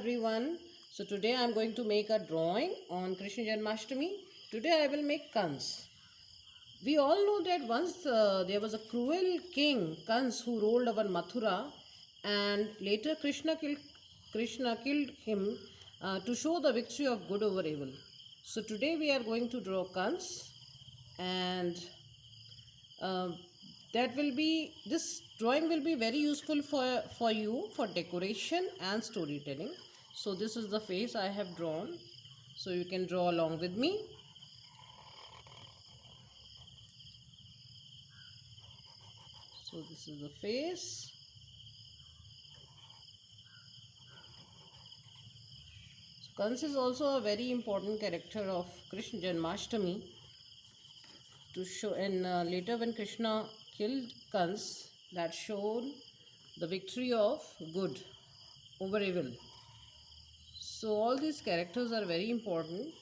everyone. So today I am going to make a drawing on Krishna Janmashtami. Today I will make Kans. We all know that once there was a cruel king, Kans, who ruled over Mathura, and later Krishna killed him to show the victory of good over evil. So today we are going to draw Kans, and uh, this drawing will be very useful for you for decoration and storytelling. So this is the face I have drawn, so you can draw along with me. So this is the face. So Kans is also a very important character of Krishna Janmashtami to show, and later when Krishna killed Kans, that showed the victory of good over evil. So all these characters are very important.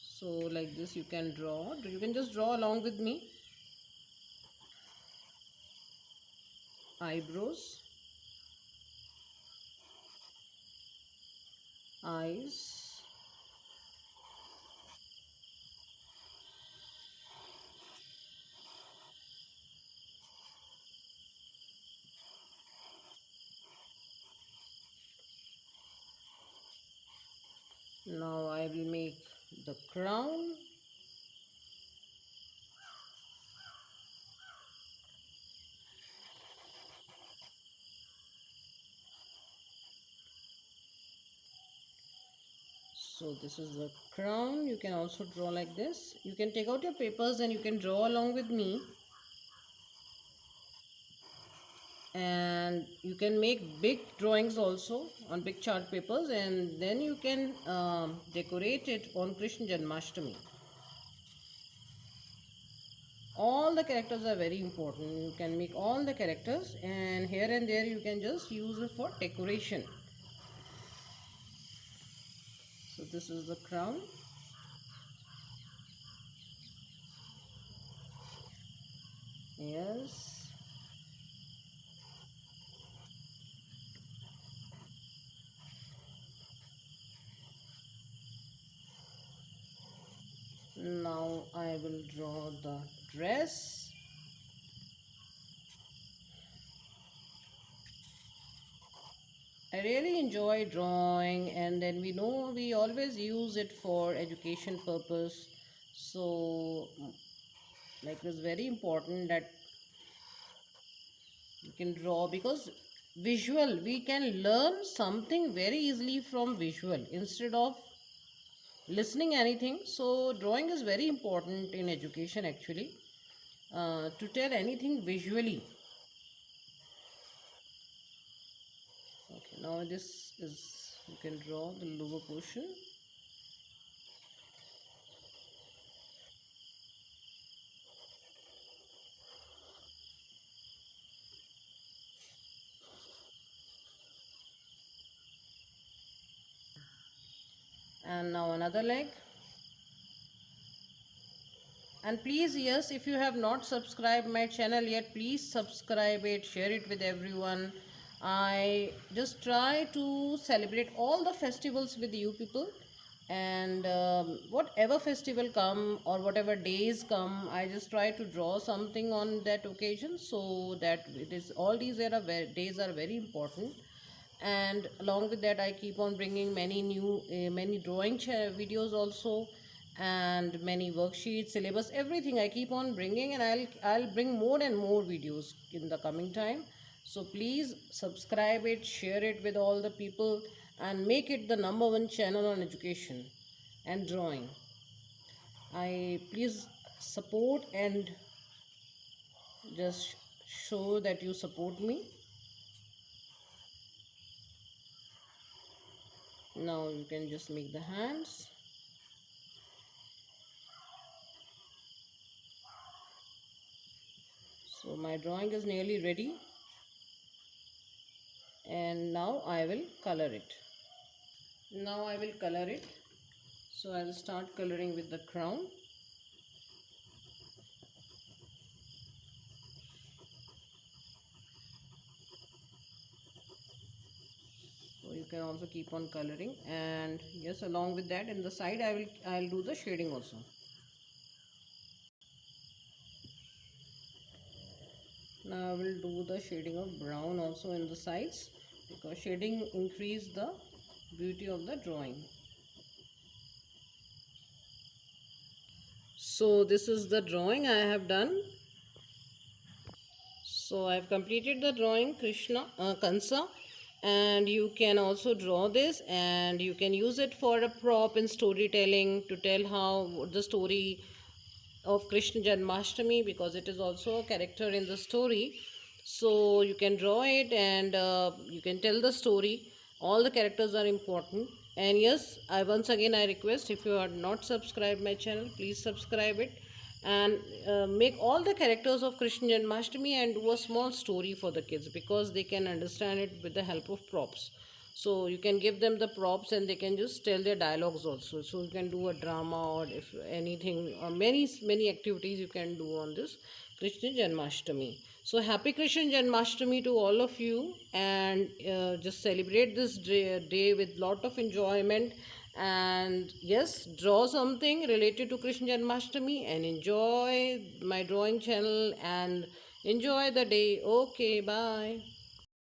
So like this you can draw. You can just draw along with me. Eyebrows, eyes, now I will make the crown. So this is the crown. You can also draw like this. You can take out your papers and you can draw along with me. And you can make big drawings also on big chart papers, and then you can decorate it on Krishna Janmashtami. All the characters are very important. You can make all the characters, and here and there you can just use it for decoration. So this is the crown. Yes. Now I will draw the dress. I really enjoy drawing, and then we know we always use it for education purpose. So like it's very important that you can draw, because visual, we can learn something very easily from visual instead of listening anything. So drawing is very important in education actually, to tell anything visually. Okay, now this is, you can draw the lower portion. And now another leg. And please, yes, if you have not subscribed my channel yet, please subscribe it, share it with everyone. I just try to celebrate all the festivals with you people, and whatever festival come or whatever days come, I just try to draw something on that occasion, so that it is, all these days are very important. And along with that I keep on bringing many new many drawing videos also, and many worksheets, syllabus, everything I keep on bringing, and I'll bring more and more videos in the coming time. So please subscribe it, share it with all the people, and make it the #1 channel on education and drawing. I please support and just show that you support me. Now you can just make the hands. So my drawing is nearly ready, and now I will color it. Now I will color it. So I will start coloring with the crown. can also keep on coloring. And yes, along with that, in the side I'll do the shading also. Now I will do the shading of brown also in the sides, because shading increase the beauty of the drawing. So this is the drawing I have done. So I have completed the drawing Krishna Kansa, and you can also draw this and you can use it for a prop in storytelling to tell how the story of Krishna Janmashtami, because it is also a character in the story. So you can draw it and you can tell the story. All the characters are important. And yes, I once again I request, if you are not subscribed my channel, please subscribe it, and make all the characters of Krishna Janmashtami and do a small story for the kids, because they can understand it with the help of props. So you can give them the props and they can just tell their dialogues also. So you can do a drama, or if anything, or many activities you can do on this Krishna Janmashtami. So happy Krishna Janmashtami to all of you, and just celebrate this day with lot of enjoyment. And yes, draw something related to Krishna Janmashtami and enjoy my drawing channel and enjoy the day. Okay, bye.